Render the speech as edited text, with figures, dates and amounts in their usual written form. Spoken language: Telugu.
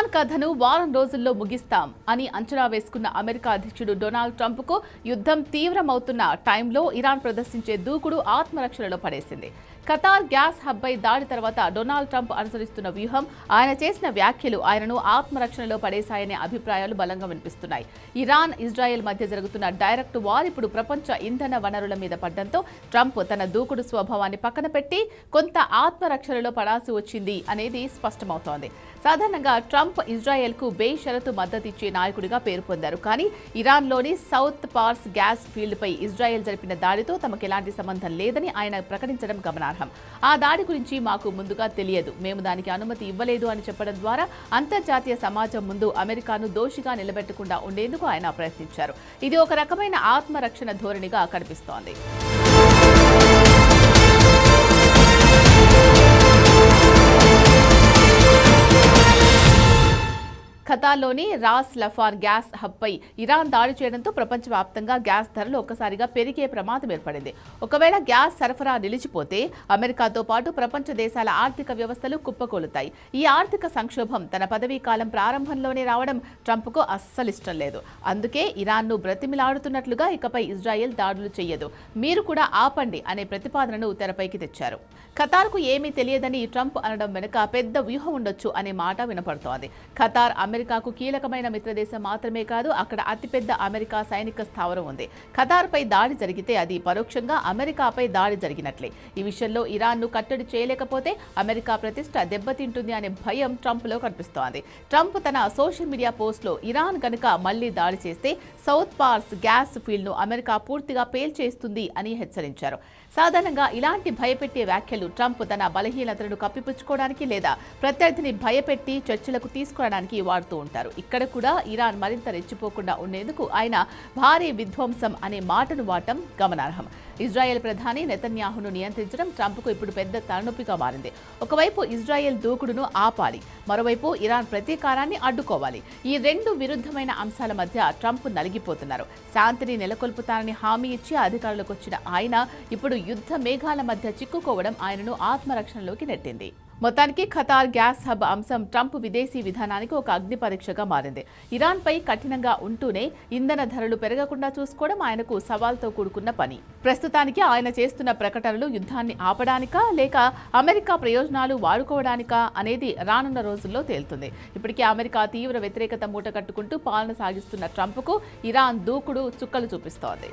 ఇరాన్ కథను వారం రోజుల్లో ముగిస్తాం అని అంచనా వేసుకున్న అమెరికా అధ్యక్షుడు డొనాల్డ్ ట్రంప్కు యుద్ధం తీవ్రమవుతున్న టైంలో ఇరాన్ ప్రదర్శించే దూకుడు ఆత్మరక్షణలో పడేసింది. ఖతార్ గ్యాస్ హబ్బై దాడి తర్వాత డొనాల్డ్ ట్రంప్ అనుసరిస్తున్న వ్యూహం, ఆయన చేసిన వ్యాఖ్యలు ఆయనను ఆత్మరక్షణలో పడేశాయనే అభిప్రాయాలు బలంగా వినిపిస్తున్నాయి. ఇరాన్, ఇజ్రాయెల్ మధ్య జరుగుతున్న డైరెక్ట్ వార్ ఇప్పుడు ప్రపంచ ఇంధన వనరుల మీద పడ్డంతో ట్రంప్ తన దూకుడు స్వభావాన్ని పక్కన పెట్టి కొంత ఆత్మరక్షణలో పడాల్సి వచ్చింది అనేది స్పష్టమవుతోంది. సాధారణంగా ట్రంప్ ఇజ్రాయెల్కు బేషరతు మద్దతిచ్చే నాయకుడిగా పేరు పొందారు. కానీ ఇరాన్లోని సౌత్ పార్స్ గ్యాస్ ఫీల్డ్పై ఇజ్రాయెల్ జరిపిన దాడితో తమకు ఎలాంటి సంబంధం లేదని ఆయన ప్రకటించడం గమనార్హం. ఆ దాడి గురించి మాకు ముందుగా తెలియదు, మేము దానికి అనుమతి ఇవ్వలేదు అని చెప్పడం ద్వారా అంతర్జాతీయ సమాజం ముందు అమెరికాను దోషిగా నిలబెట్టకుండా ఉండేందుకు ఆయన ప్రయత్నించారు. ఇది ఒక రకమైన ఆత్మరక్షణ ధోరణిగా కనిపిస్తోంది. ఖతార్లోని రాస్ లఫాన్ గ్యాస్ హబ్పై ఇరాన్ దాడి చేయడంతో ప్రపంచవ్యాప్తంగా గ్యాస్ ధరలు ఒక్కసారిగా పెరిగే ప్రమాదం ఏర్పడింది. ఒకవేళ గ్యాస్ సరఫరా నిలిచిపోతే అమెరికాతో పాటు ప్రపంచ దేశాల ఆర్థిక వ్యవస్థలు కుప్పకూలుతాయి. ఈ ఆర్థిక సంక్షోభం తన పదవీ కాలం ప్రారంభంలోనే రావడం ట్రంప్కు అస్సలిష్టం లేదు. అందుకే ఇరాన్ను బ్రతిమిలాడుతున్నట్లుగా ఇకపై ఇజ్రాయెల్ దాడులు చేయదు, మీరు కూడా ఆపండి అనే ప్రతిపాదనను తెరపైకి తెచ్చారు. ఖతార్కు ఏమీ తెలియదని ట్రంప్ అనడం వెనుక పెద్ద వ్యూహం ఉండొచ్చు అనే మాట వినపడుతోంది. ఖతార్ అమెరికాకు కీలకమైన మిత్రదేశం మాత్రమే కాదు, అక్కడ అతిపెద్ద అమెరికా సైనిక స్థావరం ఉంది. ఖతార్పై దాడి జరిగితే అది పరోక్షంగా అమెరికాపై దాడి జరిగినట్లే. ఈ విషయంలో ఇరాన్ను కట్టడి చేయలేకపోతే అమెరికా ప్రతిష్ట దెబ్బతింటుంది అనే భయం ట్రంప్లో కనిపిస్తోంది. ట్రంప్ తన సోషల్ మీడియా పోస్ట్లో ఇరాన్ గనుక మళ్లీ దాడి చేస్తే సౌత్ పార్స్ గ్యాస్ ఫీల్డ్ను అమెరికా పూర్తిగా పేల్చేస్తుంది అని హెచ్చరించారు. సాధారణంగా ఇలాంటి భయపెట్టే వ్యాఖ్యలు ట్రంప్ తన బలహీనతలను కప్పిపుచ్చుకోవడానికి లేదా ప్రత్యర్థిని భయపెట్టి చర్చలకు తీసుకురావడానికి వాడుతూ ఉంటారు. ఇక్కడ కూడా ఇరాన్ మరింత రెచ్చిపోకుండా ఉండేందుకు ఆయన భారీ విధ్వంసం అనే మాటను వాడటం గమనార్హం. ఇజ్రాయెల్ ప్రధాని నెతన్యాహును నియంత్రించడం ట్రంప్కు ఇప్పుడు పెద్ద తలనొప్పిగా మారింది. ఒకవైపు ఇజ్రాయెల్ దూకుడును ఆపాలి, మరోవైపు ఇరాన్ ప్రతీకారాన్ని అడ్డుకోవాలి. ఈ రెండు విరుద్ధమైన అంశాల మధ్య ట్రంప్ నలిగిపోతున్నారు. శాంతిని నెలకొల్పుతానని హామీ ఇచ్చి అధికారులకు వచ్చిన ఆయన ఇప్పుడు యుద్ధ మేఘాల మధ్య చిక్కుకోవడం ఆయనను ఆత్మరక్షణలోకి నెట్టింది. మొత్తానికి ఖతార్ గ్యాస్ హబ్ అంశం ట్రంప్ విదేశీ విధానానికి ఒక అగ్ని పరీక్షగా మారింది. ఇరాన్పై కఠినంగా ఉంటూనే ఇంధన ధరలు పెరగకుండా చూసుకోవడం ఆయనకు సవాల్తో కూడుకున్న పని. ప్రస్తుతానికి ఆయన చేస్తున్న ప్రకటనలు యుద్ధాన్ని ఆపడానికా లేక అమెరికా ప్రయోజనాలు వాడుకోవడానికా అనేది రానున్న రోజుల్లో తేలుతుంది. ఇప్పటికే అమెరికా తీవ్ర వ్యతిరేకత మూట కట్టుకుంటూ పాలన సాగిస్తున్న ట్రంప్కు ఇరాన్ దూకుడు చుక్కలు చూపిస్తోంది.